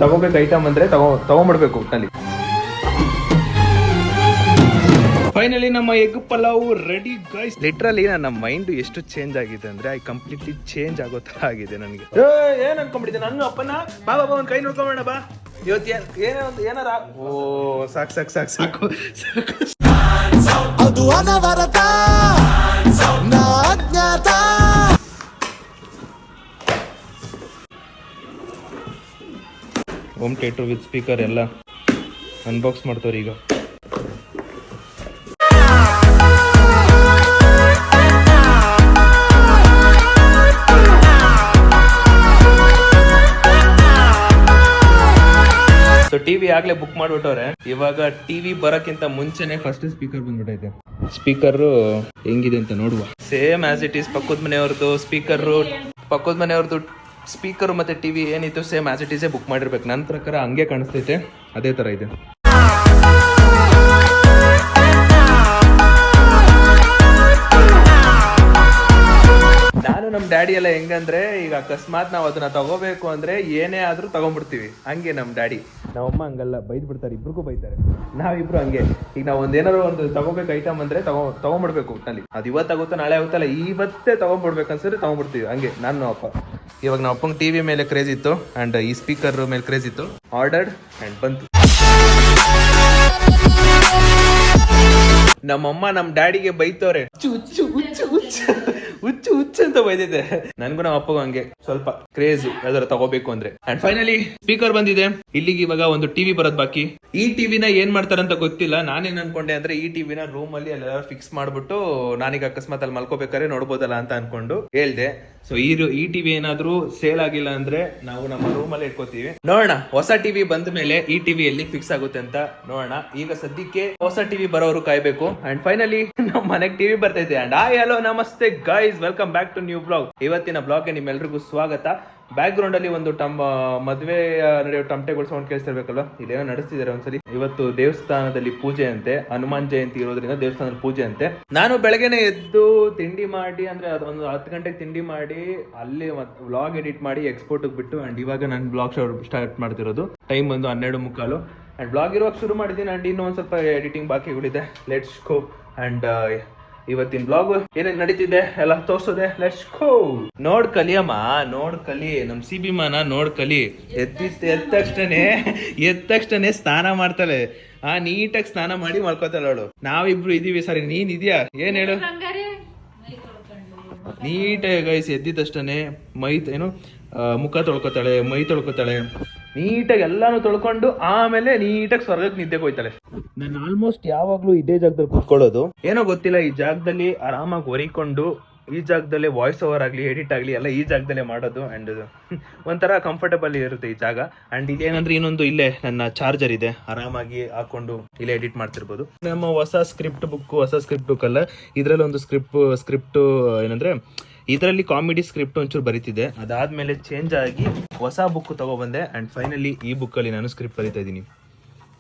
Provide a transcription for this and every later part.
ತಗೋಬೇಕು ಐಟಮ್ ಅಂದ್ರೆ ತಗೊಂಡ್ಬಿಡ್ಬೇಕು ಒಟ್ಟಲ್ಲಿ. ಫೈನಲಿ ನಮ್ಮ egg pulao ready guys. Literally ನನ್ನ ಮೈಂಡ್ ಎಷ್ಟು ಚೇಂಜ್ ಆಗಿದೆ ಅಂದ್ರೆ ಐ ಕಂಪ್ಲೀಟ್ಲಿ ಚೇಂಜ್ ಆಗೋ ತರ ಆಗಿದೆ ನನಗೆ. ಏನ್ ಅನ್ಕೊಂಡ್ಬಿಟ್ಟಿದ್ದೆ ನನ್ನ ಅಪ್ಪನ ಬಾ ಒಂದ್ ಕೈ ನೋಡ್ಕೊಂಬೇಡ ಬಾ ಇವತ್ತು ಏನಾರ. ಓ ಸಾಕು ಅದು ಅನವರತ ಅಜ್ಞಾತ. ಹೋಮ್ ಥಿಯೇಟರ್ ವಿತ್ ಸ್ಪೀಕರ್ ಎಲ್ಲ ಅನ್ಬಾಕ್ಸ್ ಮಾಡ್ತವ್ರಿ ಈಗ. ಟಿವಿ ಆಗ್ಲೇ ಬುಕ್ ಮಾಡ್ಬಿಟ್ಟವ್ರೆ. ಇವಾಗ ಟಿವಿ ಬರಕ್ಕಿಂತ ಮುಂಚೆನೆ ಫಸ್ಟ್ ಸ್ಪೀಕರ್ ಬಂದ್ಬಿಟ್ಟೈತೆ. ಸ್ಪೀಕರ್ ಹೆಂಗಿದೆ ಅಂತ ನೋಡುವ. ಸೇಮ್ ಆಸ್ ಇಟ್ ಈಸ್ ಪಕ್ಕದ ಮನೆಯವ್ರದ್ದು ಸ್ಪೀಕರ್ ಮತ್ತೆ ಟಿವಿ ಏನಿತ್ತು ಸೇಮ್ ಆಸ್ ಇಟ್ ಈಸೇ ಬುಕ್ ಮಾಡಿರ್ಬೇಕು. ನನ್ನ ಪ್ರಕಾರ ಹಂಗೆ ಕಾಣಿಸ್ತೈತೆ, ಅದೇ ತರ ಇದೆ. ನಾನು ನಮ್ಮ ಡ್ಯಾಡಿ ಎಲ್ಲ ಹೆಂಗಂದ್ರೆ ಈಗ ಅಕಸ್ಮಾತ್ ನಾವು ಅದನ್ನ ತಗೋಬೇಕು ಅಂದ್ರೆ ಏನೇ ಆದ್ರೂ ತಗೊಂಡ್ಬಿಡ್ತೀವಿ. ಹಂಗೆ ನಮ್ಮ ಡ್ಯಾಡಿ. ನಮ್ಮಮ್ಮ ಹಂಗಲ್ಲ, ಬೈದ್ ಬಿಡ್ತಾರೆ, ಇಬ್ರಿಗೂ ಬೈತಾರೆ. ನಾವಿಬ್ರು ಹಂಗೆ. ಈಗ ನಾವು ಒಂದೇನಾದ್ರು ಒಂದು ತಗೋಬೇಕು ಐಟಮ್ ಅಂದ್ರೆ ತಗೊಂಡ್ಬಿಡ್ಬೇಕು ಒಟ್ಟಲ್ಲಿ. ಅದು ಇವತ್ತಾಗುತ್ತೋ ನಾಳೆ ಆಗುತ್ತಲ್ಲ, ಇವತ್ತೇ ತಗೊಂಡ್ಬಿಡ್ಬೇಕು ಅನ್ಸಿದ್ರೆ ತಗೊಂಡ್ಬಿಡ್ತೀವಿ. ಹಂಗೆ ನಾನು ಅಪ್ಪ. ಇವಾಗ ನಮ್ಮ ಅಪ್ಪಂಗೆ ಟಿವಿ ಮೇಲೆ ಕ್ರೇಜ್ ಇತ್ತು ಅಂಡ್ ಈ ಸ್ಪೀಕರ್ ಮೇಲೆ ಕ್ರೇಜ್ ಇತ್ತು. ಆರ್ಡರ್ಡ್ ಅಂಡ್ ಬಂತು. ನಮ್ಮಮ್ಮ ನಮ್ಮ ಡ್ಯಾಡಿಗೆ ಬೈತವ್ರೆ, ಹುಚ್ಚು ಅಂತ ಬೈದಿದೆ. ನನ್ಗೂ ನಮ್ಮ ಅಪ್ಪಗೂ ಹಂಗೆ ಸ್ವಲ್ಪ ಕ್ರೇಜ್ ಯಾವ್ದಾರು ತಗೋಬೇಕು ಅಂದ್ರೆ. ಅಂಡ್ ಫೈನಲಿ ಸ್ಪೀಕರ್ ಬಂದಿದೆ. ಇಲ್ಲಿಗೆ ಇವಾಗ ಒಂದು ಟಿವಿ ಬರೋದ್ ಬಾಕಿ. ಈ ಟಿವಿನ ಏನ್ ಮಾಡ್ತಾರಂತ ಗೊತ್ತಿಲ್ಲ. ನಾನೇನ್ ಅನ್ಕೊಂಡೆ ಅಂದ್ರೆ ಈ ಟಿವಿನ ರೂಮ್ ಅಲ್ಲಿ ಎಲ್ಲ ಫಿಕ್ಸ್ ಮಾಡ್ಬಿಟ್ಟು ನಾನೀಗ ಅಕಸ್ಮಾತ್ ಅಲ್ಲಿ ಮಲ್ಕೋಬೇಕಾದ್ರೆ ನೋಡ್ಬೋದಲ್ಲ ಅಂತ ಅನ್ಕೊಂಡು ಹೇಳ್ದೆ. ಸೊ ಈ ಟಿವಿ ಏನಾದ್ರು ಸೇಲ್ ಆಗಿಲ್ಲ ಅಂದ್ರೆ ನಾವು ನಮ್ಮ ರೂಮ್ ಅಲ್ಲಿ ಇಟ್ಕೋತೀವಿ. ನೋಡೋಣ ಹೊಸ ಟಿವಿ ಬಂದ ಮೇಲೆ ಈ ಟಿವಿ ಎಲ್ಲಿ ಫಿಕ್ಸ್ ಆಗುತ್ತೆ ಅಂತ ನೋಡೋಣ. ಈಗ ಸದ್ಯಕ್ಕೆ ಹೊಸ ಟಿವಿ ಬರೋರು ಕಾಯ್ಬೇಕು. ಅಂಡ್ ಫೈನಲಿ ನಮ್ಮ ಮನೆಗೆ ಟಿವಿ ಬರ್ತೈತೆ. ಅಂಡ್ ಹಲೋ ನಮಸ್ತೆ guys, welcome back to new blog. ಇವತ್ತಿನ ಬ್ಲಾಗ್ಗೆ ನಿಮ್ಮೆಲ್ರಿಗೂ ಸ್ವಾಗತ. ಬ್ಯಾಕ್ ಗ್ರೌಂಡ್ ಅಲ್ಲಿ ಒಂದು ಮದುವೆ ನಡೆಯೋ ಟಮಟೆಗಳು ಸೌಂಡ್ ಕೇಳಿಸ್ತಿರ್ಬೇಕಲ್ವ, ಇದೇನೋ ನಡೆಸ್ತಿದ್ದಾರೆ ಒಂದ್ಸಲಿ. ಇವತ್ತು ದೇವಸ್ಥಾನದಲ್ಲಿ ಪೂಜೆ ಅಂತೆ, ಹನುಮಾನ್ ಜಯಂತಿ ಇರೋದ್ರಿಂದ ದೇವಸ್ಥಾನದಲ್ಲಿ ಪೂಜೆ ಅಂತೆ. ನಾನು ಬೆಳಗ್ಗೆನೆ ಎದ್ದು ತಿಂಡಿ ಮಾಡಿ ಅಂದ್ರೆ ಅದೊಂದು 10 ಗಂಟೆಗೆ ತಿಂಡಿ ಮಾಡಿ ಅಲ್ಲಿ ವ್ಲಾಗ್ ಎಡಿಟ್ ಮಾಡಿ ಎಕ್ಸ್ಪೋರ್ಟ್ ಬಿಟ್ಟು ಅಂಡ್ ಇವಾಗ ನಾನು ಬ್ಲಾಗ್ ಸ್ಟಾರ್ಟ್ ಮಾಡ್ತಿರೋದು. ಟೈಮ್ ಬಂದು 12:45 ಅಂಡ್ ಬ್ಲಾಗ್ ಇರುವಾಗ ಶುರು ಮಾಡಿದ್ದೀನಿ. ಅಂಡ್ ಇನ್ನೂ ಒಂದ್ ಸ್ವಲ್ಪ ಎಡಿಟಿಂಗ್ ಬಾಕಿಗಳಿದೆ. Let's go. ಅಂಡ್ ಇವತ್ತಿನ ಬ್ಲಾಗ್ ಏನೇನ್ ನಡೀತಿದೆ ಎಲ್ಲ ತೋರ್ಸೋದೆ. Let's go. ನೋಡ್ ಕಲಿಯಮ್ಮ, ನೋಡ್ ಕಲಿ. ನಮ್ ಸಿಬಿಮಾನ ನೋಡ್ ಕಲಿ. ಎದ್ದ ತಕ್ಷಣನೇ ಸ್ನಾನ ಮಾಡ್ತಾಳೆ. ನೀಟಾಗಿ ಸ್ನಾನ ಮಾಡಿ ಮಾಡ್ಕೋತಾಳೆ ಅವಳು. ನಾವಿಬ್ರು ಇದೀವಿ. ಸರಿ ನೀನ್ ಇದೀಯಾ? ಏನ್ ಹೇಳು. ನೀಟಾಗಿ ಗೈಸ್ ಎದ್ದಿದ್ದಷ್ಟೇ ಮುಖ ತೊಳ್ಕೊತಾಳೆ, ಮೈ ತೊಳ್ಕೊತಾಳೆ, ನೀಟಾಗಿ ಎಲ್ಲಾನು ತೊಳ್ಕೊಂಡು ಆಮೇಲೆ ನೀಟಾಗಿ ಸ್ವರ್ಗಕ್ಕೆ ನಿದ್ದೆಗೆ ಹೋಯ್ತಾಳೆ. ನಾನು ಆಲ್ಮೋಸ್ಟ್ ಯಾವಾಗ್ಲೂ ಇದೇ ಜಾಗದಲ್ಲಿ ಕೂತ್ಕೊಳ್ಳೋದು. ಏನೋ ಗೊತ್ತಿಲ್ಲ, ಈ ಜಾಗದಲ್ಲಿ ಆರಾಮಾಗಿ ಹೊರಿಕೊಂಡು ಈ ಜಾಗದಲ್ಲೇ ವಾಯ್ಸ್ ಓವರ್ ಆಗ್ಲಿ ಎಡಿಟ್ ಆಗ್ಲಿ ಎಲ್ಲ ಈ ಜಾಗದಲ್ಲೇ ಮಾಡೋದು. ಅಂಡ್ ಒಂಥರ ಕಂಫರ್ಟಬಲ್ ಇರುತ್ತೆ ಈ ಜಾಗ. ಅಂಡ್ ಇದೇನಂದ್ರೆ ಇನ್ನೊಂದು ಇಲ್ಲೇ ನನ್ನ ಚಾರ್ಜರ್ ಇದೆ, ಆರಾಮಾಗಿ ಹಾಕೊಂಡು ಇಲ್ಲೇ ಎಡಿಟ್ ಮಾಡ್ತಿರ್ಬೋದು. ನಮ್ಮ ಹೊಸ ಸ್ಕ್ರಿಪ್ಟ್ ಬುಕ್ ಅಲ್ಲ, ಇದ್ರಲ್ಲಿ ಒಂದು ಸ್ಕ್ರಿಪ್ಟ್ ಏನಂದ್ರೆ ಇದರಲ್ಲಿ ಕಾಮಿಡಿ ಸ್ಕ್ರಿಪ್ಟ್ ಒಂಚೂರು ಬರೀತಿದೆ. ಅದಾದ್ಮೇಲೆ ಚೇಂಜ್ ಆಗಿ ಹೊಸ ಬುಕ್ ತಗೊಬಂದೆ. ಅಂಡ್ ಫೈನಲಿ ಈ ಬುಕ್ ಅಲ್ಲಿ ನಾನು ಸ್ಕ್ರಿಪ್ಟ್ ಬರೀತಾ ಇದ್ದೀನಿ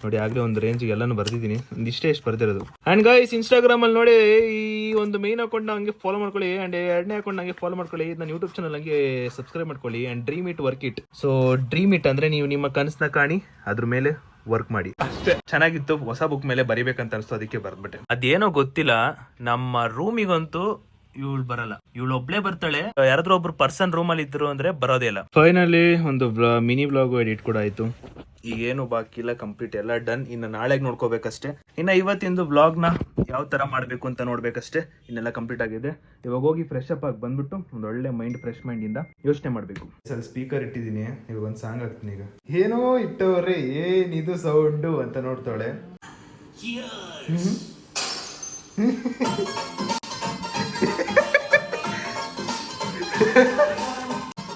ನೋಡಿ. ಆಗ್ಲೇ ಒಂದು ರೇಂಜ್ಗೆ ಎಲ್ಲಾನು ಬರ್ದಿದ್ದೀನಿ. ಇಷ್ಟೇ ಬರ್ದಿರೋದು. ಅಂಡ್ ಗೈಸ್ ಇನ್ಸ್ಟಾಗ್ರಾಮ್ ಅಲ್ಲಿ ನೋಡಿ, ಈ ಒಂದು ಮೇನ್ ಅಕೌಂಟ್ ಹಂಗೆ ಫಾಲೋ ಮಾಡ್ಕೊಳ್ಳಿ. ಅಂಡ್ 2ನೇ ಅಕೌಂಟ್ ನಂಗೆ ಫಾಲೋ ಮಾಡ್ಕೊಳ್ಳಿ. ನನ್ನ ಯೂಟ್ಯೂಬ್ ಚಾನಲ್ ಹಂಗೆ ಸಬ್ಸ್ಕ್ರೈಬ್ ಮಾಡ್ಕೊಳ್ಳಿ. And dream it work it. So dream it ಅಂದ್ರೆ ನೀವು ನಿಮ್ಮ ಕನಸನ್ನ ಕಾಣಿ, ಅದ್ರ ಮೇಲೆ ವರ್ಕ್ ಮಾಡಿ ಅಷ್ಟೇ. ಚೆನ್ನಾಗಿತ್ತು. ಹೊಸ ಬುಕ್ ಮೇಲೆ ಬರಿಬೇಕಂತ ಅನಿಸ್ತು, ಅದಕ್ಕೆ ಬರ್ಬಿಟ್ಟೆ. ಅದೇನೋ ಗೊತ್ತಿಲ್ಲ, ನಮ್ಮ ರೂಮಿಗಂತೂ ಇವಳು ಬರಲ್ಲ. ಇವಳು ಒಬ್ಳೆ ಬರ್ತಾಳೆ. ಯಾರಾದ್ರೂ ಒಬ್ರು ಪರ್ಸನ್ ರೂಮ್ ಅಲ್ಲಿ ಇದ್ರು ಅಂದ್ರೆ ಬರೋದೇ ಇಲ್ಲ. ಫೈನಲಿ ಒಂದು ಮಿನಿ ಬ್ಲಾಗ್ ಎಡಿಟ್ ಕೂಡ ಆಯ್ತು. ಈಗೇನು ಬಾಕಿ ಇಲ್ಲ, ಕಂಪ್ಲೀಟ್ ಎಲ್ಲ ಡನ್. ಇನ್ನು ನಾಳೆಗೆ ನೋಡ್ಕೋಬೇಕಷ್ಟೇ. ಇನ್ನು ಇವತ್ತಿಂದು ಬ್ಲಾಗ್ ನ ಯಾವ ತರ ಮಾಡ್ಬೇಕು ಅಂತ ನೋಡ್ಬೇಕಷ್ಟೇ. ಇನ್ನೆಲ್ಲ ಕಂಪ್ಲೀಟ್ ಆಗಿದೆ. ಇವಾಗ ಹೋಗಿ ಫ್ರೆಶ್ ಅಪ್ ಆಗಿ ಬಂದ್ಬಿಟ್ಟು ಒಂದು ಒಳ್ಳೆ ಫ್ರೆಶ್ ಮೈಂಡ್ ಇಂದ ಯೋಚನೆ ಮಾಡ್ಬೇಕು. ಸ್ಪೀಕರ್ ಇಟ್ಟಿದ್ದೀನಿ, ಇವಾಗ ಒಂದು ಸಾಂಗ್ ಹಾಕ್ತೀನಿ. ಈಗ ಏನೋ ಇಟ್ಟವ್ರೆ, ಏನಿದು ಸೌಂಡು ಅಂತ ನೋಡ್ತಾಳೆ.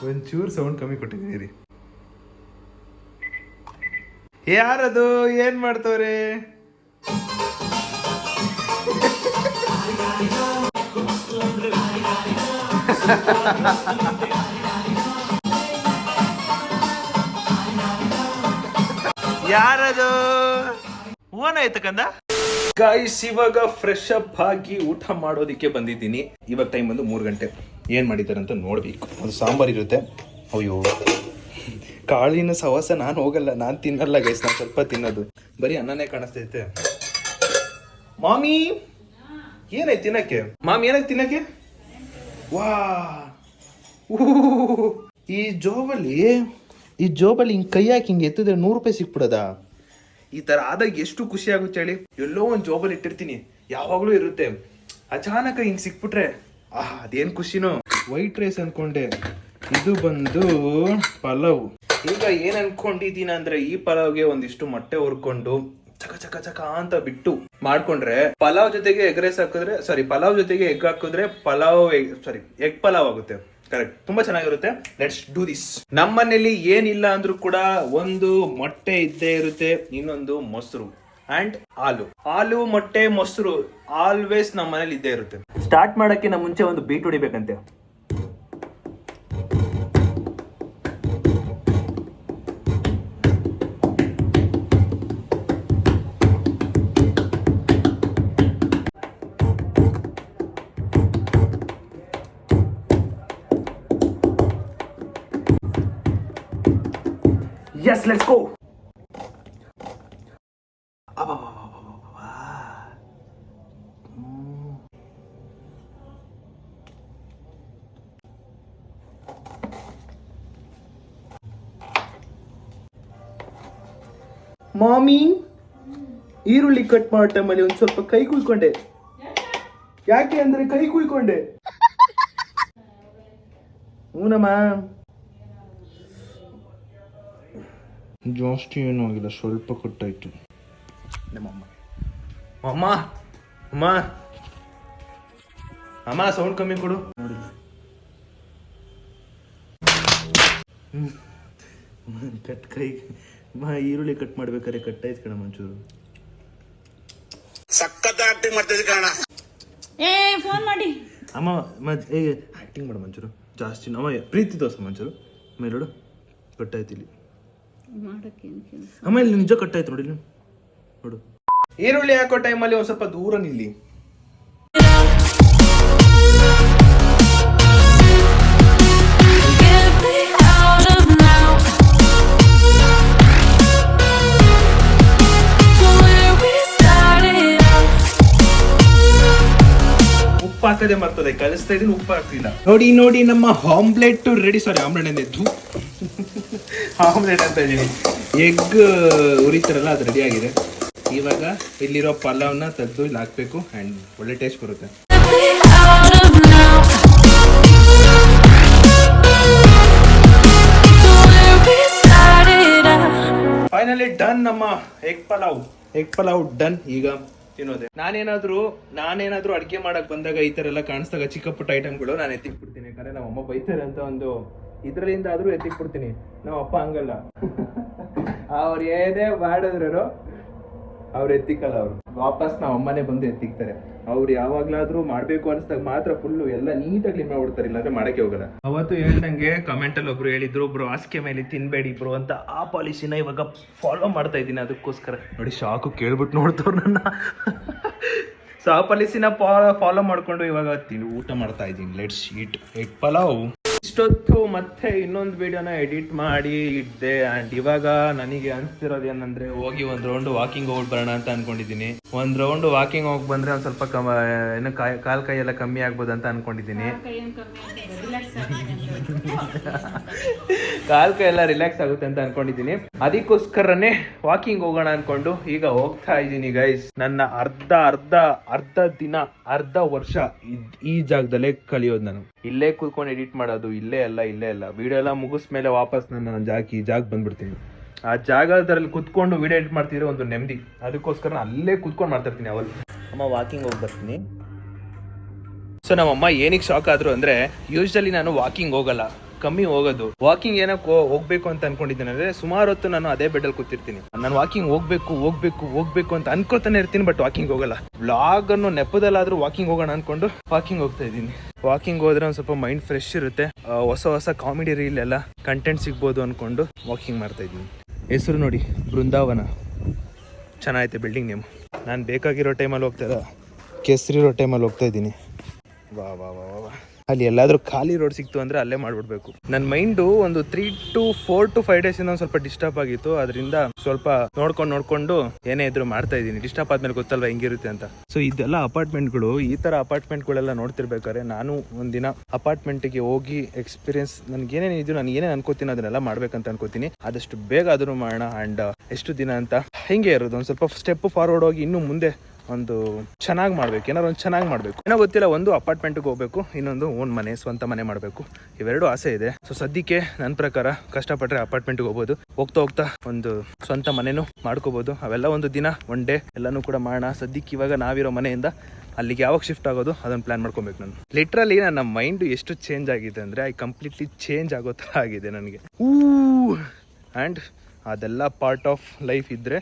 ಒಂಚೂರು ಸೌಂಡ್ ಕಮ್ಮಿ ಕೊಟ್ಟಿದ್ದೀರಿ. ಯಾರದು? ಏನ್ ಮಾಡ್ತವ್ರೆ? ಯಾರದು? ಓನ ಆಯ್ತು ಕಂದ. ಗೈಸ್ ಇವಾಗ ಫ್ರೆಶ್ ಅಪ್ ಆಗಿ ಊಟ ಮಾಡೋದಿಕ್ಕೆ ಬಂದಿದ್ದೀನಿ. ಇವಾಗ ಟೈಮ್ ಬಂದು 3 ಗಂಟೆ. ಏನ್ ಮಾಡಿದ್ದಾರೆ ಅಂತ ನೋಡ್ಬೇಕು. ಒಂದು ಸಾಂಬಾರ್ ಇರುತ್ತೆ. ಅಯ್ಯೋ ಕಾಳಿನ ಸವಾಸ ನಾನು ಹೋಗಲ್ಲ, ನಾನು ತಿನ್ನಲ್ಲ ಗೈಸ್, ನಾನು ಸ್ವಲ್ಪ ತಿನ್ನೋದು, ಬರೀ ಅನ್ನನೇ ಕಾಣಿಸ್ತೈತೆ. ಮಾಮಿ ಏನಾಯ್ತು ತಿನ್ನಕ್ಕೆ? ಮಾಮಿ ಏನಾಯ್ತು ತಿನ್ನಕ್ಕೆ? ವಾ ಈ ಜೋಬಲ್ಲಿ ಹಿಂಗೆ ಕೈ ಹಾಕಿ ಹಿಂಗೆ ಎತ್ತಿದ್ರೆ 100 ರೂಪಾಯಿ ಸಿಕ್ಬಿಡೋದಾ? ಈ ಥರ ಆದಾಗ ಎಷ್ಟು ಖುಷಿ ಆಗುತ್ತೆ ಹೇಳಿ. ಎಲ್ಲೋ ಒಂದು ಜೋಬಲ್ಲಿ ಇಟ್ಟಿರ್ತೀನಿ, ಯಾವಾಗಲೂ ಇರುತ್ತೆ, ಅಚಾನಕ ಹಿಂಗೆ ಸಿಕ್ಬಿಟ್ರೆ ಅದೇನು ಖುಷಿನೋ. ವೈಟ್ ರೈಸ್ ಅನ್ಕೊಂಡೆ, ಇದು ಬಂದು ಪಲಾವ್. ಈಗ ಏನ್ ಅನ್ಕೊಂಡಿದ್ದೀನ ಅಂದ್ರೆ ಈ ಪಲಾವ್ಗೆ ಒಂದಿಷ್ಟು ಮೊಟ್ಟೆ ಹುರ್ಕೊಂಡು ಚಕ ಚಕ ಚಕ ಅಂತ ಬಿಟ್ಟು ಮಾಡ್ಕೊಂಡ್ರೆ ಪಲಾವ್ ಜೊತೆಗೆ ಎಗ್ ರೈಸ್ ಹಾಕಿದ್ರೆ ಪಲಾವ್ ಜೊತೆಗೆ ಎಗ್ ಹಾಕಿದ್ರೆ ಎಗ್ ಪಲಾವ್ ಆಗುತ್ತೆ. ಕರೆಕ್ಟ್, ತುಂಬಾ ಚೆನ್ನಾಗಿರುತ್ತೆ. Let's do this. ನಮ್ಮನೇಲಿ ಏನಿಲ್ಲ ಅಂದ್ರೂ ಕೂಡ ಒಂದು ಮೊಟ್ಟೆ ಇದ್ದೇ ಇರುತ್ತೆ, ಇನ್ನೊಂದು ಮೊಸರು ಅಂಡ್ ಹಾಲು ಮೊಟ್ಟೆ ಮೊಸರು ಆಲ್ವೇಸ್ ನಮ್ಮ ಮನೇಲಿ ಇದ್ದೇ ಇರುತ್ತೆ. ಸ್ಟಾರ್ಟ್ ಮಾಡಕ್ಕೆ ನಾ ಮುಂಚೆ ಒಂದು ಬೀಟ್ ಹೊಡಿಬೇಕಂತೆ. Yes, let's go. ಮಾಮಿ ಈರುಳ್ಳಿ ಕಟ್ ಮಾಡೋ ಟೈಮಲ್ಲಿ ಒಂದು ಸ್ವಲ್ಪ ಕೈ ಕುಯ್ಕೊಂಡೆ. ಯಾಕೆ ಅಂದ್ರೆ ಕೈ ಕುಯ್ಕೊಂಡೆ. ಹೂನಮ್ಮ, ಜಾಸ್ತಿ ಏನೂ ಆಗಿಲ್ಲ, ಸ್ವಲ್ಪ ಕಟ್ಟಾಯ್ತು. ನಮ್ಮಮ್ಮ ಅಮ್ಮ ಅಮ್ಮ ಅಮ್ಮ ಸೌಂಡ್ ಕಮ್ಮಿ ಕೊಡು. ನೋಡಿ ಕೈ ಈರುಳ್ಳಿ ಕಟ್ ಮಾಡ್ಬೇಕಾದ್ರೆ ಕಟ್ಟಾಯ್ತು ಕಣ ಮಂಚೂರು. ಸಕ್ಕತ್ತ ಆಕ್ಟಿಂಗ್ ಮಾಡ್ತಿದ್ದೆ ಕಣ. ಫೋನ್ ಮಾಡಿ ಅಮ್ಮ ಆಕ್ಟಿಂಗ್ ಮಾಡು ಮಂಚೂರು, ಜಾಸ್ತಿ ಅಮ್ಮ ಪ್ರೀತಿ ತೋರ್ಸ ಮಂಚೂರು. ಆಮೇಲೆ ನೋಡು ಕಟ್ಟಾಯ್ತು ಇಲ್ಲಿ. ಅಮ್ಮ ಇಲ್ಲಿ ನಿಜ ಕಟ್ಟಾಯ್ತು ನೋಡಿ ನೋಡು. ಈರುಳ್ಳಿ ಹಾಕೋ ಟೈಮಲ್ಲಿ ಒಂದ್ ಸ್ವಲ್ಪ ದೂರ ನಿಲ್ಲಿ. ಉಪ್ಪು ಹಾಕದೆ ಮರ್ತದೆ, ಕಲಿಸ್ತಾ ಇದೀನಿ, ಉಪ್ಪು ಹಾಕ್ತಿಲ್ಲ. ನೋಡಿ ನಮ್ಮ ಆಮ್ಲೆಟ್ ರೆಡಿ. ಆಮ್ಲೆಟ್ ಅಂದಿದ್ದು ಆಮ್ಲೆಟ್ ಅಂತ ಇದೀನಿ. ಎಗ್ ಉರಿತಾರಲ್ಲ ಅದು ರೆಡಿ ಆಗಿದೆ. ಇವಾಗ ಇಲ್ಲಿರೋ ಪಲಾವ್ನ ತೆಗೆದು ಇಲ್ಲಿ ಹಾಕ್ಬೇಕು ಅಂಡ್ ಒಳ್ಳೆ ಟೇಸ್ಟ್ ಬರುತ್ತೆ. ಫೈನಲಿ ಡನ್ ನಮ್ಮ ಎಗ್ ಪಲಾವ್ ಡನ್. ಈಗ ತಿನ್ನೋದೆ. ನಾನೇನಾದ್ರೂ ಅಡ್ಗೆ ಮಾಡಕ್ ಬಂದಾಗ ಈ ತರ ಎಲ್ಲ ಕಾಣಿಸ್ದಾಗ ಚಿಕ್ಕ ಪುಟ್ಟ ಐಟಮ್ಗಳು ನಾನು ಎತ್ತಿಕ್ಬಿಡ್ತೀನಿ. ಯಾಕಂದ್ರೆ ನಮ್ಮ ಅಮ್ಮ ಬೈತಾರೆ ಅಂತ ಒಂದು ಇದ್ರಲ್ಲಿಂದ ಆದ್ರೂ ಎತ್ತಿಕ್ಬಿಡ್ತೀನಿ. ನಮ್ಮ ಅಪ್ಪ ಹಂಗಲ್ಲ, ಅವ್ರು ಏನೇ ಮಾಡಿದ್ರು ಅವ್ರು ಎತ್ತಿಕ್ಕಲ್ಲ. ಅವ್ರು ವಾಪಸ್ ನಾವು ಅಮ್ಮನೇ ಬಂದು ಎತ್ತಿಕ್ತಾರೆ. ಅವ್ರು ಯಾವಾಗ್ಲಾದ್ರೂ ಮಾಡ್ಬೇಕು ಅನ್ಸ್ದಾಗ ಮಾತ್ರ ಫುಲ್ಲು ಎಲ್ಲ ನೀಟಾಗಿ ಕ್ಲೀನ್ ಮಾಡ್ಬಿಡ್ತಾರೆ, ಇಲ್ಲಾಂದ್ರೆ ಮಾಡಕ್ಕೆ ಹೋಗಲ್ಲ. ಅವತ್ತು ಹೇಳ್ದಂಗೆ ಕಮೆಂಟ್ ಅಲ್ಲಿ ಒಬ್ರು ಹೇಳಿದ್ರು, ಬ್ರೋ ಹಾಸಿಗೆ ಮೇಲೆ ತಿನ್ಬೇಡಿ ಬ್ರೋ ಅಂತ. ಆ ಪಾಲಿಸಿನ ಇವಾಗ ಫಾಲೋ ಮಾಡ್ತಾ ಇದ್ದೀನಿ. ಅದಕ್ಕೋಸ್ಕರ ನೋಡಿ ಶಾಕು ಕೇಳ್ಬಿಟ್ಟು ನೋಡ್ತವ್ರು ನನ್ನ. ಸೊ ಆ ಪಾಲಿಸಿನ ಫಾಲೋ ಮಾಡ್ಕೊಂಡು ಇವಾಗ ಊಟ ಮಾಡ್ತಾ ಇದ್ದೀನಿ. Let's eat egg pulao. ಇಷ್ಟೊತ್ತು ಮತ್ತೆ ಇನ್ನೊಂದು ವಿಡಿಯೋನ ಎಡಿಟ್ ಮಾಡಿ ಇದ್ದೆ. ಅಂಡ್ ಇವಾಗ ನನಗೆ ಅನ್ಸ್ತಿರೋದು ಏನಂದ್ರೆ ಹೋಗಿ ಒಂದ್ ರೌಂಡ್ ವಾಕಿಂಗ್ ಹೋಗಿ ಬರೋಣ ಅಂತ ಅನ್ಕೊಂಡಿದ್ದೀನಿ. ಒಂದ್ ರೌಂಡ್ ವಾಕಿಂಗ್ ಹೋಗಿ ಬಂದ್ರೆ ಒಂದ್ ಸ್ವಲ್ಪ ಏನು ಕಾಲ್ ಕೈ ಎಲ್ಲ ಕಮ್ಮಿ ಆಗ್ಬೋದು ಅಂತ ಅನ್ಕೊಂಡಿದ್ದೀನಿ. ಕಾಲ್ ಕೈ ಎಲ್ಲ ರಿಲ್ಯಾಕ್ಸ್ ಆಗುತ್ತೆ ಅಂತ ಅನ್ಕೊಂಡಿದ್ದೀನಿ. ಅದಕ್ಕೋಸ್ಕರನೇ ವಾಕಿಂಗ್ ಹೋಗೋಣ ಅನ್ಕೊಂಡು ಈಗ ಹೋಗ್ತಾ ಇದ್ದೀನಿ ಗೈಸ್. ನನ್ನ ಅರ್ಧ ವರ್ಷ ಈ ಜಾಗದಲ್ಲೇ ಕಲಿಯೋದು. ನಾನು ಇಲ್ಲೇ ಕೂತ್ಕೊಂಡು ಎಡಿಟ್ ಮಾಡೋದು, ಇಲ್ಲೇ ಅಲ್ಲ ವಿಡಿಯೋ ಎಲ್ಲ ಮುಗಿಸ್ಮೇಲೆ ವಾಪಸ್ ನಾನು ಈ ಜಾಗ ಬಂದ್ಬಿಡ್ತೀನಿ. ಆ ಜಾಗದಲ್ಲಿ ಕುತ್ಕೊಂಡು ವಿಡಿಯೋ ಎಡಿಟ್ ಮಾಡ್ತಿದ್ರೆ ಒಂದು ನೆಮ್ಮದಿ. ಅದಕ್ಕೋಸ್ಕರ ಅಲ್ಲೇ ಕುತ್ಕೊಂಡು ಮಾಡ್ತಾ ಇರ್ತೀನಿ. ಅವಲ್ಲಿ ಅಮ್ಮ ವಾಕಿಂಗ್ ಹೋಗಿ ಬರ್ತೀನಿ. ಸೊ ನಮ್ಮಮ್ಮ ಏನಿಗೆ ಶಾಕ್ ಆದ್ರು ಅಂದ್ರೆ, ಯೂಶಲಿ ನಾನು ವಾಕಿಂಗ್ ಹೋಗಲ್ಲ, ಕಮ್ಮಿ ಹೋಗೋದು. ವಾಕಿಂಗ್ ಏನಕ್ಕೆ ಹೋಗ್ಬೇಕು ಅಂತ ಅನ್ಕೊಂಡಿದ್ದೀನಿ ಅಂದ್ರೆ, ಸುಮಾರು ಹೊತ್ತು ನಾನು ಅದೇ ಬೆಡ್ಡಲ್ಲಿ ಕೂತಿರ್ತೀನಿ. ನಾನು ವಾಕಿಂಗ್ ಹೋಗ್ಬೇಕು ಅಂತ ಅನ್ಕೋತಾನೆ ಇರ್ತೀನಿ, ಬಟ್ ವಾಕಿಂಗ್ ಹೋಗಲ್ಲ. ವ್ಲಾಗ್ ಅನ್ನು ನೆಪದಲ್ಲಾದ್ರೂ ವಾಕಿಂಗ್ ಹೋಗೋಣ ಅನ್ಕೊಂಡು ವಾಕಿಂಗ್ ಹೋಗ್ತಾ ಇದ್ದೀನಿ. ವಾಕಿಂಗ್ ಹೋದ್ರೆ ಒಂದ್ ಸ್ವಲ್ಪ ಮೈಂಡ್ ಫ್ರೆಶ್ ಇರುತ್ತೆ, ಹೊಸ ಕಾಮಿಡಿ ರೀಲ್ ಎಲ್ಲ ಕಂಟೆಂಟ್ ಸಿಗ್ಬೋದು ಅನ್ಕೊಂಡು ವಾಕಿಂಗ್ ಮಾಡ್ತಾ ಇದ್ದೀನಿ. ಹೆಸರು ನೋಡಿ, ಬೃಂದಾವನ. ಚೆನ್ನಾಗೈತೆ ಬಿಲ್ಡಿಂಗ್ ನೇಮ್. ನಾನು ಬೇಕಾಗಿರೋ ಟೈಮಲ್ಲಿ ಹೋಗ್ತಾ ಇಲ್ಲ, ಕೆಸರಿರೋ ಟೈಮಲ್ಲಿ ಹೋಗ್ತಾ ಇದ್ದೀನಿ. ವಾ ಅಲ್ಲಿ ಎಲ್ಲಾದ್ರೂ ಖಾಲಿ ರೋಡ್ ಸಿಕ್ತು ಅಂದ್ರೆ ಅಲ್ಲೇ ಮಾಡ್ಬಿಡ್ಬೇಕು. ನನ್ನ ಮೈಂಡು ಒಂದು 3 to 4 to 5 days ಇಂದ ಸ್ವಲ್ಪ ಡಿಸ್ಟರ್ಬ್ ಆಗಿತ್ತು. ಅದರಿಂದ ಸ್ವಲ್ಪ ನೋಡ್ಕೊಂಡು ಏನೇ ಇದ್ರು ಮಾಡ್ತಾ ಇದೀನಿ. ಡಿಸ್ಟರ್ಬ್ ಆದ್ಮೇಲೆ ಗೊತ್ತಲ್ವಾ ಹೆಂಗಿರುತ್ತೆ ಅಂತ. ಸೊ ಇದೆಲ್ಲ ಅಪಾರ್ಟ್ಮೆಂಟ್ಗಳು, ಈ ತರ ಅಪಾರ್ಟ್ಮೆಂಟ್ಗಳೆಲ್ಲ ನೋಡ್ತಿರ್ಬೇಕಾದ್ರೆ ನಾನು ಒಂದಿನ ಅಪಾರ್ಟ್ಮೆಂಟ್ಗೆ ಹೋಗಿ ಎಕ್ಸ್ಪೀರಿಯನ್ಸ್, ನನ್ಗೆ ಏನೇನು ಇದು ನಾನು ಏನೇನು ಅನ್ಕೋತೀನಿ ಅದನ್ನೆಲ್ಲ ಮಾಡ್ಬೇಕಂತ ಅನ್ಕೋತೀನಿ. ಆದಷ್ಟು ಬೇಗ ಅದನ್ನು ಮಾಡೋಣ. ಅಂಡ್ ಎಷ್ಟು ದಿನ ಅಂತ ಹಿಂಗೆ ಇರೋದು, ಒಂದು ಸ್ವಲ್ಪ ಸ್ಟೆಪ್ ಫಾರ್ವರ್ಡ್ ಹೋಗಿ ಇನ್ನು ಮುಂದೆ ಒಂದು ಚೆನ್ನಾಗಿ ಮಾಡ್ಬೇಕು, ಏನಾದ್ರು ಒಂದು ಚೆನ್ನಾಗಿ ಮಾಡ್ಬೇಕು. ಏನೋ ಗೊತ್ತಿಲ್ಲ, ಒಂದು ಅಪಾರ್ಟ್ಮೆಂಟ್ಗೆ ಹೋಗ್ಬೇಕು, ಇನ್ನೊಂದು ಓನ್ ಮನೆ, ಸ್ವಂತ ಮನೆ ಮಾಡಬೇಕು. ಇವೆರಡು ಆಸೆ ಇದೆ. ಸೊ ಸದ್ಯಕ್ಕೆ ನನ್ನ ಪ್ರಕಾರ ಕಷ್ಟಪಟ್ಟರೆ ಅಪಾರ್ಟ್ಮೆಂಟ್ಗೆ ಹೋಗ್ಬೋದು, ಹೋಗ್ತಾ ಒಂದು ಸ್ವಂತ ಮನೆನೂ ಮಾಡ್ಕೋಬಹುದು. ಅವೆಲ್ಲ ಒಂದು ದಿನ, ಒನ್ ಡೇ ಎಲ್ಲನೂ ಕೂಡ ಮಾಡೋಣ. ಸದ್ಯಕ್ಕೆ ಇವಾಗ ನಾವಿರೋ ಮನೆಯಿಂದ ಅಲ್ಲಿಗೆ ಯಾವಾಗ ಶಿಫ್ಟ್ ಆಗೋದು ಅದನ್ನು ಪ್ಲಾನ್ ಮಾಡ್ಕೊಬೇಕು. ನಾನು ಲಿಟ್ರಲಿ ನನ್ನ ಮೈಂಡ್ ಎಷ್ಟು ಚೇಂಜ್ ಆಗಿದೆ ಅಂದರೆ ಐ ಕಂಪ್ಲೀಟ್ಲಿ ಚೇಂಜ್ ಆಗೋ ಥರ ಆಗಿದೆ ನನಗೆ. ಆ್ಯಂಡ್ ಅದೆಲ್ಲ ಪಾರ್ಟ್ ಆಫ್ ಲೈಫ್ ಇದ್ದರೆ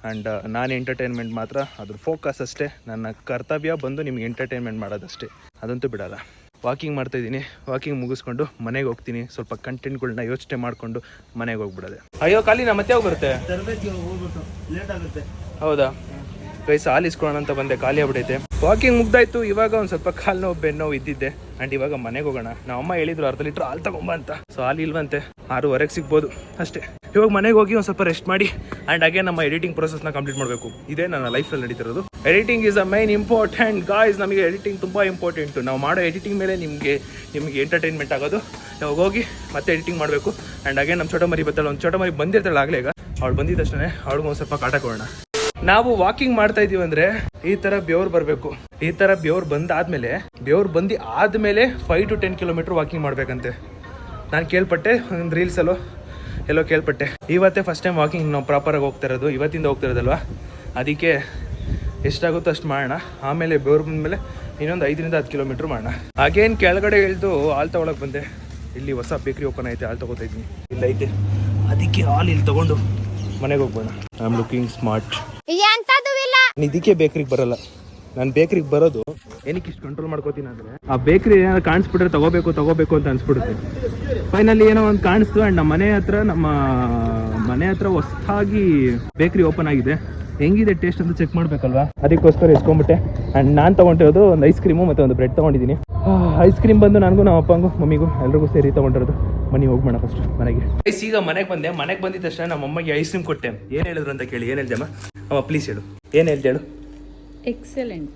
ಆ್ಯಂಡ್ ನಾನು ಎಂಟರ್ಟೈನ್ಮೆಂಟ್ ಮಾತ್ರ, ಅದ್ರ ಫೋಕಸ್ ಅಷ್ಟೇ. ನನ್ನ ಕರ್ತವ್ಯ ಬಂದು ನಿಮ್ಗೆ ಎಂಟರ್ಟೈನ್ಮೆಂಟ್ ಮಾಡೋದಷ್ಟೇ, ಅದಂತೂ ಬಿಡಲ್ಲ. ವಾಕಿಂಗ್ ಮಾಡ್ತಾಯಿದ್ದೀನಿ, ವಾಕಿಂಗ್ ಮುಗಿಸ್ಕೊಂಡು ಮನೆಗೆ ಹೋಗ್ತೀನಿ. ಸ್ವಲ್ಪ ಕಂಟೆಂಟ್ಗಳನ್ನ ಯೋಚನೆ ಮಾಡಿಕೊಂಡು ಮನೆಗೆ ಹೋಗ್ಬಿಡೋದೆ. ಅಯ್ಯೋ ಖಾಲಿ ನಾ ಮತ್ತೆ ಹೋಗ್ಬರುತ್ತೆ, ಲೇಟ್ ಆಗುತ್ತೆ. ಹೌದಾ ಗೈಸ್, ಹಾಲು ಇಸ್ಕೊಳ್ಳೋಣ ಅಂತ ಬಂದೆ, ಖಾಲಿ ಆಗ್ಬಿಟ್ಟೈತೆ. ವಾಕಿಂಗ್ ಮುಗ್ದಾಯ್ತು. ಇವಾಗ ಒಂದು ಸ್ವಲ್ಪ ಕಾಲು ನೋವು, ಬೆನ್ನು ನೋವು ಇದ್ದಿದ್ದೆ. ಆ್ಯಂಡ್ ಇವಾಗ ಮನೆಗೆ ಹೋಗೋಣ. ನಮ್ಮ ಅಮ್ಮ ಹೇಳಿದ್ರು 1/2 ಲೀಟ್ರ್ ಹಾಲು ತಗೊಂಬ ಅಂತ. ಸೊ ಹಾಲು ಇಲ್ವಂತೆ, 6:30 ಸಿಗ್ಬೋದು ಅಷ್ಟೇ. ಇವಾಗ ಮನೆಗೆ ಹೋಗಿ ಒಂದು ಸ್ವಲ್ಪ ರೆಸ್ಟ್ ಮಾಡಿ ಆ್ಯಂಡ್ ಹಾಗೆ ನಮ್ಮ ಎಡಿಟಿಂಗ್ ಪ್ರೊಸೆಸ್ನ ಕಂಪ್ಲೀಟ್ ಮಾಡಬೇಕು. ಇದೇ ನನ್ನ ಲೈಫಲ್ಲಿ ನಡೀತಿರೋದು. Editing is a main important guys. ನಮಗೆ ಎಡಿಟಿಂಗ್ ತುಂಬ ಇಂಪಾರ್ಟೆಂಟು. ನಾವು ಮಾಡೋ ಎಡಿಟಿಂಗ್ ಮೇಲೆ ನಿಮಗೆ ಎಂಟರ್ಟೈನ್ಮೆಂಟ್ ಆಗೋದು. ಇವಾಗ ಹೋಗಿ ಮತ್ತೆ ಎಡಿಟಿಂಗ್ ಮಾಡಬೇಕು. ಆ್ಯಂಡ್ ಹಾಗೆ ನಮ್ಮ ಚೋಟ ಮರಿ ಬತ್ತಲ್ಲ, ಒಂದು ಚೋಟ ಮರಿ ಬಂದಿರ್ತಾಳೆ ಆಗಲೇ. ಈಗ ಅವಳು ಬಂದಿದ್ದ ತಕ್ಷಣ ಅವಳಿಗೆ ಒಂದು ಸ್ವಲ್ಪ ಕಾಟ ಕೊಡೋಣ. ನಾವು ವಾಕಿಂಗ್ ಮಾಡ್ತಾ ಇದೀವಿ ಅಂದ್ರೆ ಈ ತರ ಬೆವ್ರು ಬರಬೇಕು. ಈ ತರ ಬೆವ್ರು ಬಂದಾದ್ಮೇಲೆ, ಬೆವ್ರು ಬಂದು ಆದ್ಮೇಲೆ 5 to 10 ಕಿಲೋಮೀಟರ್ ವಾಕಿಂಗ್ ಮಾಡ್ಬೇಕಂತೆ. ನಾನು ಕೇಳ್ಪಟ್ಟೆ, ಒಂದು ರೀಲ್ಸ್ ಎಲ್ಲೋ ಕೇಳ್ಪಟ್ಟೆ. ಇವತ್ತೇ ಫಸ್ಟ್ ಟೈಮ್ ವಾಕಿಂಗ್ ನಾವು ಪ್ರಾಪರಾಗಿ ಹೋಗ್ತಾ ಇರೋದು, ಇವತ್ತಿಂದ ಹೋಗ್ತಾ ಇರೋದಲ್ವಾ. ಅದಕ್ಕೆ ಎಷ್ಟಾಗುತ್ತೋ ಅಷ್ಟು ಮಾಡೋಣ. ಆಮೇಲೆ ಬೆವ್ರು ಬಂದಮೇಲೆ ಇನ್ನೊಂದು 5 to 10 ಕಿಲೋಮೀಟ್ರ್ ಮಾಡೋಣ. ಹಾಗೇನು ಕೆಳಗಡೆ ಇಳಿದು ಹಾಲು ತೊಗೊಳಕ್ಕೆ ಬಂದೆ. ಇಲ್ಲಿ ಹೊಸ ಬೇಕ್ರಿ ಓಪನ್ ಐತೆ, ಹಾಲು ತೊಗೋತಾ ಇದ್ದೀನಿ. ಇಲ್ಲ ಐತೆ, ಅದಕ್ಕೆ ಹಾಲು ಇಲ್ಲಿ ತೊಗೊಂಡು ಮನೆಗೆ ಹೋಗ್ಬೋಣ. I am looking smart. ಇದಕ್ಕೆ ಬೇಕ್ರಿಗೆ ಬರಲ್ಲ. ನಾನು ಬೇಕ್ರಿಗೆ ಬರೋದು ಏನಕ್ಕೆ ಇಷ್ಟು ಕಂಟ್ರೋಲ್ ಮಾಡ್ಕೋತೀನಿ ಅಂದರೆ, ಆ ಬೇಕ್ರಿ ಏನಾದ್ರು ಕಾಣಿಸ್ಬಿಟ್ರೆ ತಗೋಬೇಕು ಅಂತ ಅನ್ಸ್ಬಿಡುತ್ತೆ. ಫೈನಲಿ ಏನೋ ಒಂದು ಕಾಣಿಸ್ತು. ಆ್ಯಂಡ್ ನಮ್ಮ ಮನೆ ಹತ್ರ ಹೊಸದಾಗಿ ಬೇಕ್ರಿ ಓಪನ್ ಆಗಿದೆ. ಹೆಂಗಿದೆ ಟೇಸ್ಟ್ ಅಂತ ಚೆಕ್ ಮಾಡಬೇಕಲ್ವಾ, ಅದಕ್ಕೋಸ್ಕರ ಇಸ್ಕೊಂಡ್ಬಿಟ್ಟೆ. ಆ್ಯಂಡ್ ನಾನು ತೊಗೊಂಡಿರೋದು ಒಂದು ಐಸ್ ಕ್ರೀಮು ಮತ್ತು ಒಂದು ಬ್ರೆಡ್ ತೊಗೊಂಡಿದ್ದೀನಿ. ಐಸ್ ಕ್ರೀಮ್ ಬಂದು ನನಗೂ, ನಮ್ಮ ಅಪ್ಪಂಗೂ, ಮಮ್ಮಿಗೂ ಎಲ್ರಿಗೂ ಸೇರಿ ತೊಗೊಂಡಿರೋದು. ಮನೆ ಹೋಗ್ಬೇಡ ಫಸ್ಟ್ ಮನೆಗೆ. ಈಗ ಮನೆಗೆ ಬಂದೆ. ಮನೆಗೆ ಬಂದಿದ್ದ ತಕ್ಷಣ ನಮ್ಮ ಅಮ್ಮಗೆ ಐಸ್ ಕ್ರೀಮ್ ಕೊಟ್ಟೆ. ಏನು ಹೇಳಿದ್ರು ಅಂತ ಕೇಳಿ. ಏನು ಹೇಳ್ದಮ್ಮ? ಅಮ್ಮ ಪ್ಲೀಸ್ ಹೇಳು, ಏನು ಹೇಳ್ದೆ ಹೇಳು. ಎಕ್ಸಲೆಂಟ್.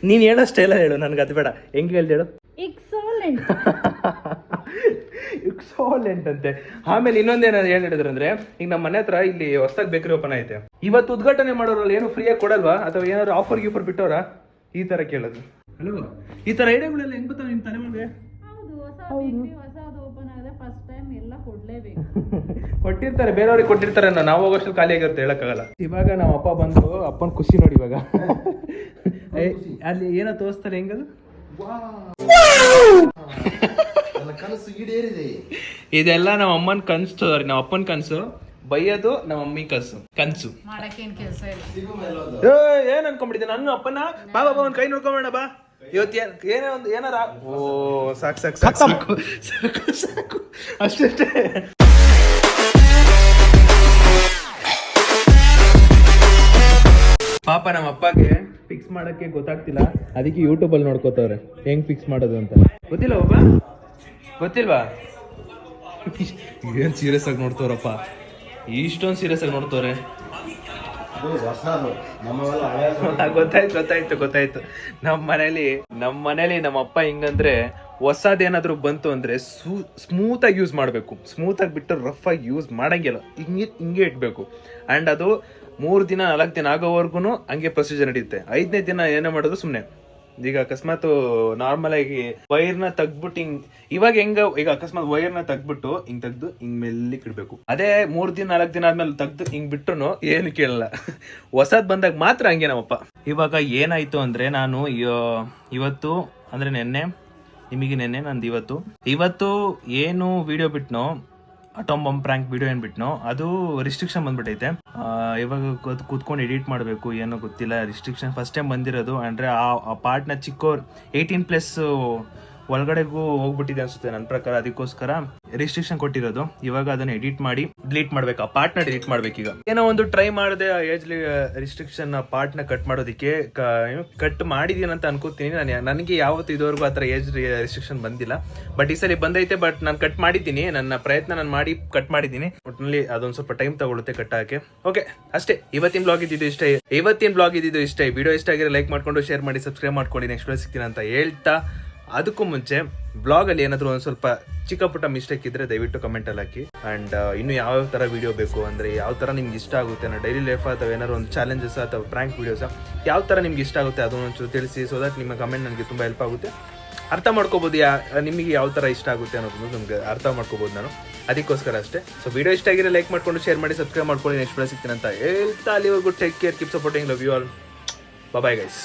ನೀನು ಹೇಳೋ ಸ್ಟೈಲ ಹೇಳು, ನನಗೆ ಅದು ಬೇಡ. ಹೆಂಗೆ ಹೇಳ್ದೆ ಹೇಳು? ಎಕ್ಸಲೆಂಟ್ ಅಂತೆ. ಆಮೇಲೆ ಇನ್ನೊಂದೇನು ಹೇಳಿದ್ರು ಅಂದ್ರೆ, ಈಗ ನಮ್ಮ ಮನೆ ಹತ್ರ ಇಲ್ಲಿ ಹೊಸದಾಗಿ ಬೇಕ್ರಿ ಓಪನ್ ಐತೆ. ಇವತ್ತು ಉದ್ಘಾಟನೆ ಮಾಡೋರಲ್ಲ, ಏನು ಫ್ರೀಯಾಗಿ ಕೊಡಲ್ವಾ ಅಥವಾ ಏನಾದ್ರು ಆಫರ್ ಗೀಫರ್ ಬಿಟ್ಟವ್ರ? ಈ ತರ ಕೇಳೋದು. ಹಲೋ, ಈ ತರ ಐಡಿಯಾಗಳೆಲ್ಲ ಹೆಂಗ್ ಬರ್ತಾವೆ ನಿಮ್ಮ ತಲೆ ಮೇಲೆ? ಹೊಸದು ಓಪನ್ ಆಗಿದೆ, ಫಸ್ಟ್ ಟೈಮ್ ಎಲ್ಲ ಕೊಡ್ಲೇಬೇಕು. ಕೊಟ್ಟಿರ್ತಾರೆ, ಬೇರೆಯವ್ರಿಗೆ ಕೊಟ್ಟಿರ್ತಾರೆ. ನಾವು ಹೋಗೋಷ್ಟು ಖಾಲಿ ಆಗಿರುತ್ತೆ, ಹೇಳಕ್ಕಾಗಲ್ಲ. ಇವಾಗ ನಮ್ಮ ಅಪ್ಪ ಬಂದು, ಅಪ್ಪನ ಖುಷಿ ನೋಡಿ ಇವಾಗ. ಅಲ್ಲಿ ಏನೋ ತೋರಿಸ್ತಾರೆ, ಹೆಂಗದು? ಕನಸು ಈಡೇರಿದೆ. ಇದೆಲ್ಲ ನಮ್ಮ ಅಮ್ಮನ ಕನ್ಸು, ಸಾರಿ ನಮ್ಮ ಅಪ್ಪನ ಕನ್ಸು. ಬೈಯೋದು ನಮ್ಮ ಮಮ್ಮಿ ಕನ್ಸು. ಮಾಡಕ್ಕೇನ್ ಕೆಲಸ ಇಲ್ಲ. ಏನ್ ಅನ್ಕೊಂಡ್ಬಿಟ್ಟಿದ್ದೆ ನನ್ನ ಅಪ್ಪನ? ಬಾ ಒಂದ್ ಕೈ ನೋಡ್ಕೊಂಬೇಡ ಬಾ. ಇವತ್ತು ಏನೇ ಒಂದು ಏನಾರ. ಓ ಸಾಕು ಅಷ್ಟೇ. ಪಾಪ ನಮ್ಮ ಅಪ್ಪಗೆ ಫಿಕ್ಸ್ ಮಾಡಕ್ಕೆ ಗೊತ್ತಾಗ್ತಿಲ್ಲ, ಅದಕ್ಕೆ ಯೂಟ್ಯೂಬ್ ಅಲ್ಲಿ ನೋಡ್ಕೋತವ್ರೆ ಹೆಂಗ್ ಫಿಕ್ಸ್ ಮಾಡೋದು ಅಂತ. ಗೊತ್ತಿಲ್ಲ ಒಬ್ಬ, ಗೊತ್ತಿಲ್ವಾ? ಏನ್ ಸೀರಿಯಸ್ ಆಗಿ ನೋಡ್ತವ್ರಪ್ಪ, ಇಷ್ಟೊಂದು ಸೀರಿಯಸ್ ಆಗಿ ನೋಡ್ತವ್ರೆ. ಗೊತ್ತಾಯ್ತು. ನಮ್ಮ ಮನೇಲಿ ನಮ್ಮ ಅಪ್ಪ ಹಿಂಗಂದ್ರೆ, ಹೊಸದೇನಾದ್ರು ಬಂತು ಅಂದ್ರೆ ಸ್ಮೂತ್ ಆಗಿ ಯೂಸ್ ಮಾಡ್ಬೇಕು. ಸ್ಮೂತ್ ಆಗಿ ಬಿಟ್ಟು ರಫ್ ಆಗಿ ಯೂಸ್ ಮಾಡಂಗಿಲ್ಲ, ಹಿಂಗೆ ಇಟ್ಬೇಕು. ಅಂಡ್ ಅದು 3 ದಿನ 4 ದಿನ ಆಗೋವರೆಗೂ ಹಂಗೆ ಪ್ರೊಸೀಜರ್ ನಡೆಯುತ್ತೆ. 5ನೇ ದಿನ ಏನೇ ಮಾಡೋದು ಸುಮ್ಮನೆ. ಈಗ ಅಕಸ್ಮಾತ್ ನಾರ್ಮಲ್ ಆಗಿ ವೈರ್ನ ತೆಗ್ದ್ಬಿಟ್ಟು ಈಗ ಅಕಸ್ಮಾತ್ ವೈರ್ನ ತೆಗ್ದ್ಬಿಟ್ಟು ಹಿಂಗ್ ತೆಗ್ದು ಹಿಂಗ್ ಮೆಲ್ಲಿಗೆ ಇಡ್ಬೇಕು. ಅದೇ 3 ದಿನ 4 ದಿನ ಆದ್ಮೇಲೆ ತೆಗ್ದು ಹಿಂಗ್ ಬಿಟ್ರು ಏನು ಕೇಳಲ್ಲ. ಹೊಸದ್ ಬಂದಾಗ ಮಾತ್ರ ಹಂಗೆ ನಮ್ಮಪ್ಪ. ಇವಾಗ ಏನಾಯ್ತು ಅಂದ್ರೆ, ನಾನು ಇವತ್ತು ಅಂದ್ರೆ ನಿಮಗೆ ನಂದು ಇವತ್ತು ಏನು video ಬಿಟ್ನೋ, atom bomb prank video ಏನ್ ಬಿಟ್ನೋ, ಅದು ರಿಸ್ಟ್ರಿಕ್ಷನ್ ಬಂದ್ಬಿಟ್ಟೈತೆ. ಇವಾಗ ಕೂತ್ಕೊಂಡು ಎಡಿಟ್ ಮಾಡಬೇಕು, ಏನೋ ಗೊತ್ತಿಲ್ಲ. ರಿಸ್ಟ್ರಿಕ್ಷನ್ ಫಸ್ಟ್ ಟೈಮ್ ಬಂದಿರೋದು. ಅಂದ್ರೆ ಆ ಪಾರ್ಟ್ನ ಚಿಕ್ಕವ್ರು 18+ ಒಳಗಡೆಗೂ ಹೋಗ್ಬಿಟ್ಟಿದೆ ಅನ್ಸುತ್ತೆ ನನ್ನ ಪ್ರಕಾರ. ಅದಕ್ಕೋಸ್ಕರ ರಿಸ್ಟ್ರಿಕ್ಷನ್ ಕೊಟ್ಟಿರೋದು. ಇವಾಗ ಅದನ್ನ ಎಡಿಟ್ ಮಾಡಿ ಡಿಲೀಟ್ ಮಾಡ್ಬೇಕು, ಆ ಪಾರ್ಟ್ ನ ಡಿಲೀಟ್ ಮಾಡ್ಬೇಕು. ಈಗ ಏನೋ ಒಂದು ಟ್ರೈ ಮಾಡಿದೆ ಏಜ್ ರಿಸ್ಟ್ರಿಕ್ಷನ್ ಪಾರ್ಟ್ ನ ಕಟ್ ಮಾಡೋದಕ್ಕೆ, ಕಟ್ ಮಾಡಿದೀನಿ ಅಂತ ಅನ್ಕೋತೀನಿ. ನನಗೆ ಯಾವತ್ತು ಇದುವರೆಗೂ ಆ ಥರ ಏಜ್ ರಿಸ್ಟ್ರಿಕ್ಷನ್ ಬಂದಿಲ್ಲ, ಬಟ್ ಈ ಸಲ ಬಂದೈತೆ. ಬಟ್ ನಾನು ಕಟ್ ಮಾಡಿದ್ದೀನಿ, ನನ್ನ ಪ್ರಯತ್ನ ನಾನು ಮಾಡಿ ಕಟ್ ಮಾಡಿದ್ದೀನಿ. ಒಟ್ಟಿನಲ್ಲಿ ಅದೊಂದು ಸ್ವಲ್ಪ ಟೈಮ್ ತಗೊಳುತ್ತೆ ಕಟ್ ಹಾಕಿ. ಓಕೆ ಅಷ್ಟೇ, ಇವತ್ತಿನ ಬ್ಲಾಗ್ ಇದ್ದಿದ್ದು ಇಷ್ಟ. ವಿಡಿಯೋ ಇಷ್ಟ ಆಗಿರೋ ಲೈಕ್ ಮಾಡ್ಕೊಂಡು ಶೇರ್ ಮಾಡಿ ಸಬ್ಸ್ಕ್ರೈಬ್ ಮಾಡ್ಕೊಂಡು ನೆಕ್ಸ್ಟ್ ವಿಡಿಯೋ ಸಿಗ್ತೀನಿ ಅಂತ ಹೇಳ್ತಾ, ಅದಕ್ಕೂ ಮುಂಚೆ ಬ್ಲಾಗಲ್ಲಿ ಏನಾದರೂ ಒಂದು ಸ್ವಲ್ಪ ಚಿಕ್ಕ ಪುಟ್ಟ ಮಿಸ್ಟೇಕ್ ಇದ್ರೆ ದಯವಿಟ್ಟು ಕಮೆಂಟಲ್ಲಿ ಹಾಕಿ. ಆ್ಯಂಡ್ ಇನ್ನು ಯಾವ ಥರ ವೀಡಿಯೋ ಬೇಕು ಅಂದರೆ, ಯಾವ ಥರ ನಿಮ್ಗೆ ಇಷ್ಟ ಆಗುತ್ತೆ, ನಾನು ಡೈಲಿ ಲೈಫ್ ಅಥವಾ ಏನಾದ್ರು ಒಂದು ಚಾಲೆಂಜಸ್ ಅಥವಾ ಪ್ರ್ಯಾಂಕ್ ವೀಡಿಯೋಸ ಯಾವ ಥರ ನಿಮ್ಗೆ ಇಷ್ಟ ಆಗುತ್ತೆ ಅದನ್ನು ಒಂಚೂರು ತಿಳಿಸಿ. ಸೊ ದಟ್ ನಿಮ್ಮ ಕಮೆಂಟ್ ನನಗೆ ತುಂಬ ಹೆಲ್ಪ್ ಆಗುತ್ತೆ, ಅರ್ಥ ಮಾಡ್ಕೋಬೋದು ನಿಮಗೆ ಯಾವ ಥರ ಇಷ್ಟ ಆಗುತ್ತೆ ಅನ್ನೋದನ್ನು ನಮ್ಗೆ ಅರ್ಥ ಮಾಡ್ಕೋಬೋದು ನಾನು. ಅದಕ್ಕೋಸ್ಕರ ಅಷ್ಟೇ. ಸೊ ವಿಡಿಯೋ ಇಷ್ಟ ಆಗಿರೋ ಲೈಕ್ ಮಾಡ್ಕೊಂಡು ಶೇರ್ ಮಾಡಿ ಸಬ್ಸ್ಕ್ರೈಬ್ ಮಾಡ್ಕೊಳ್ಳಿ. ನೆಕ್ಸ್ಟ್ ವಿಡಿಯೋ ಸಿಗ್ತೀನಿ ಅಂತ ಹೇಳ್ತಾ ಅಲ್ಲಿವರೆಗೂ take care, keep supporting, love you all, bye guys.